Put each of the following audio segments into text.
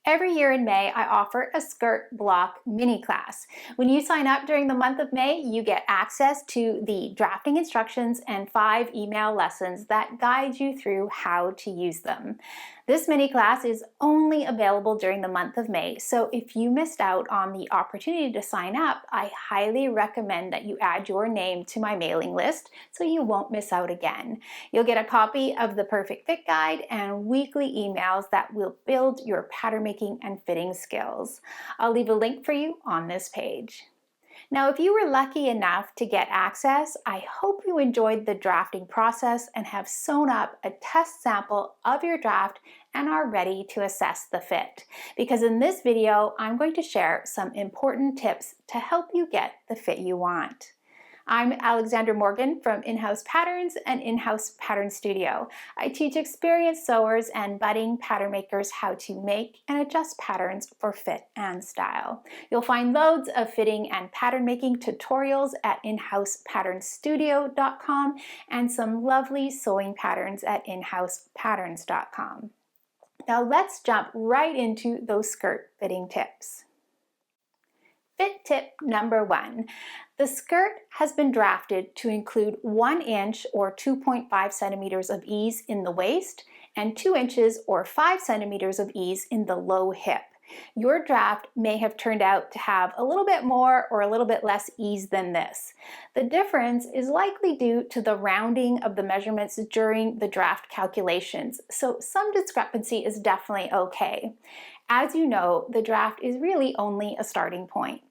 Every year in May, I offer a skirt block mini class. When you sign up during the month of May, you get access to the drafting instructions and 5 email lessons that guide you through how to use them. This mini class is only available during the month of May, so if you missed out on the opportunity to sign up, I highly recommend that you add your name to my mailing list so you won't miss out again. You'll get a copy of the Perfect Fit Guide and weekly emails that will build your pattern making and fitting skills. I'll leave a link for you on this page. Now, if you were lucky enough to get access, I hope you enjoyed the drafting process and have sewn up a test sample of your draft and are ready to assess the fit. Because in this video, I'm going to share some important tips to help you get the fit you want. I'm Alexandra Morgan from In-House Patterns and In-House Pattern Studio. I teach experienced sewers and budding pattern makers how to make and adjust patterns for fit and style. You'll find loads of fitting and pattern making tutorials at inhousepatternstudio.com and some lovely sewing patterns at inhousepatterns.com. Now let's jump right into those skirt fitting tips. Fit tip number 1. The skirt has been drafted to include 1 inch or 2.5 centimeters of ease in the waist and 2 inches or 5 centimeters of ease in the low hip. Your draft may have turned out to have a little bit more or a little bit less ease than this. The difference is likely due to the rounding of the measurements during the draft calculations, so some discrepancy is definitely okay. As you know, the draft is really only a starting point.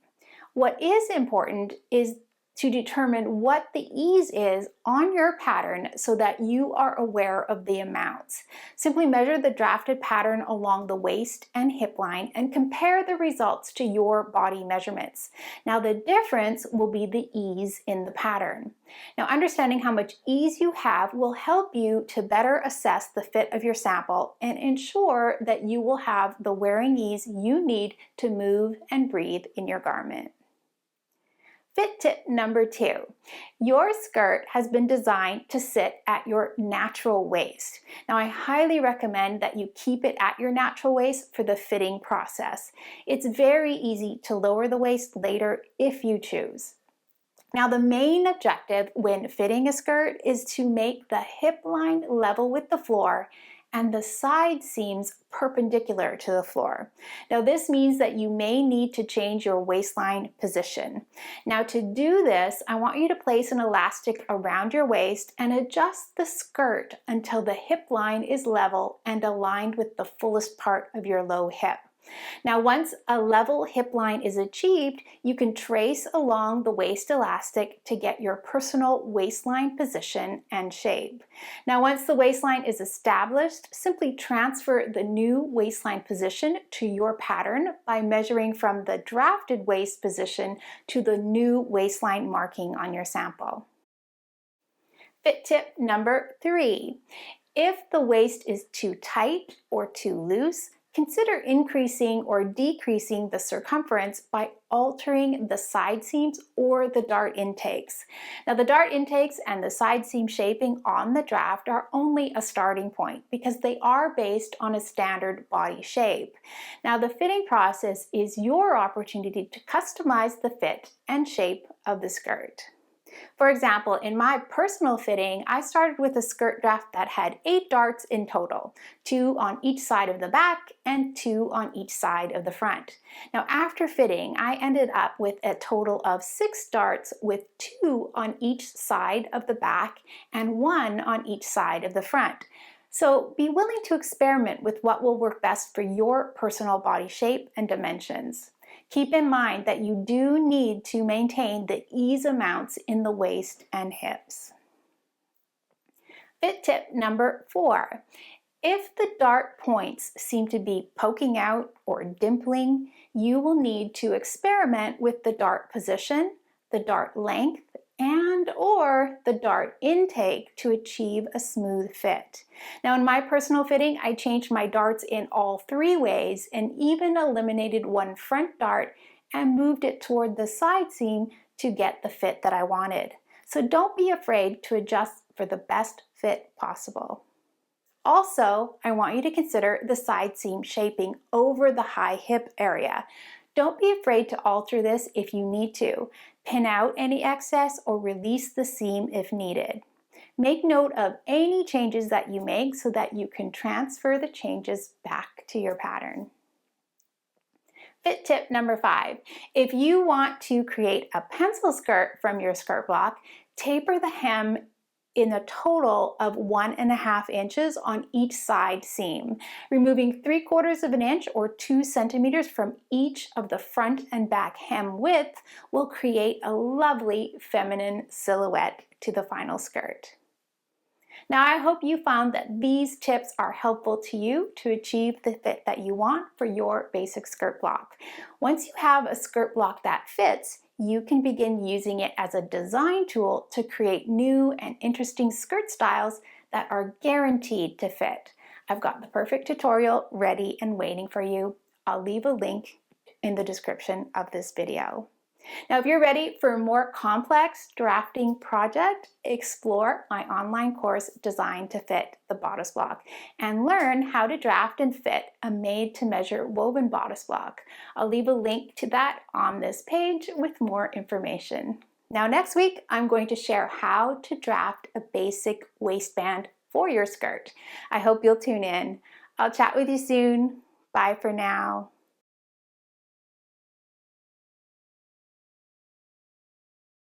What is important is to determine what the ease is on your pattern so that you are aware of the amounts. Simply measure the drafted pattern along the waist and hip line and compare the results to your body measurements. Now the difference will be the ease in the pattern. Now understanding how much ease you have will help you to better assess the fit of your sample and ensure that you will have the wearing ease you need to move and breathe in your garment. Fit tip number 2. Your skirt has been designed to sit at your natural waist. Now I highly recommend that you keep it at your natural waist for the fitting process. It's very easy to lower the waist later if you choose. Now the main objective when fitting a skirt is to make the hip line level with the floor and the side seams perpendicular to the floor. Now this means that you may need to change your waistline position. Now to do this, I want you to place an elastic around your waist and adjust the skirt until the hip line is level and aligned with the fullest part of your low hip. Now once a level hip line is achieved, you can trace along the waist elastic to get your personal waistline position and shape. Now once the waistline is established, simply transfer the new waistline position to your pattern by measuring from the drafted waist position to the new waistline marking on your sample. Fit tip number 3. If the waist is too tight or too loose, consider increasing or decreasing the circumference by altering the side seams or the dart intakes. Now the dart intakes and the side seam shaping on the draft are only a starting point because they are based on a standard body shape. Now the fitting process is your opportunity to customize the fit and shape of the skirt. For example, in my personal fitting, I started with a skirt draft that had 8 darts in total, 2 on each side of the back and 2 on each side of the front. Now after fitting, I ended up with a total of 6 darts with 2 on each side of the back and 1 on each side of the front. So be willing to experiment with what will work best for your personal body shape and dimensions. Keep in mind that you do need to maintain the ease amounts in the waist and hips. Fit tip number 4. If the dart points seem to be poking out or dimpling, you will need to experiment with the dart position, the dart length, and or the dart intake to achieve a smooth fit. Now in my personal fitting, I changed my darts in all 3 ways and even eliminated 1 front dart and moved it toward the side seam to get the fit that I wanted. So don't be afraid to adjust for the best fit possible. Also, I want you to consider the side seam shaping over the high hip area. Don't be afraid to alter this if you need to. Pin out any excess or release the seam if needed. Make note of any changes that you make so that you can transfer the changes back to your pattern. Fit tip number 5. If you want to create a pencil skirt from your skirt block, taper the hem in a total of 1.5 inches on each side seam. Removing 3/4 of an inch or 2 centimeters from each of the front and back hem width will create a lovely feminine silhouette to the final skirt. Now, I hope you found that these tips are helpful to you to achieve the fit that you want for your basic skirt block. Once you have a skirt block that fits, you can begin using it as a design tool to create new and interesting skirt styles that are guaranteed to fit. I've got the perfect tutorial ready and waiting for you. I'll leave a link in the description of this video. Now, if you're ready for a more complex drafting project, explore my online course Designed to Fit the Bodice Block and learn how to draft and fit a made-to-measure woven bodice block. I'll leave a link to that on this page with more information. Now, next week, I'm going to share how to draft a basic waistband for your skirt. I hope you'll tune in. I'll chat with you soon. Bye for now.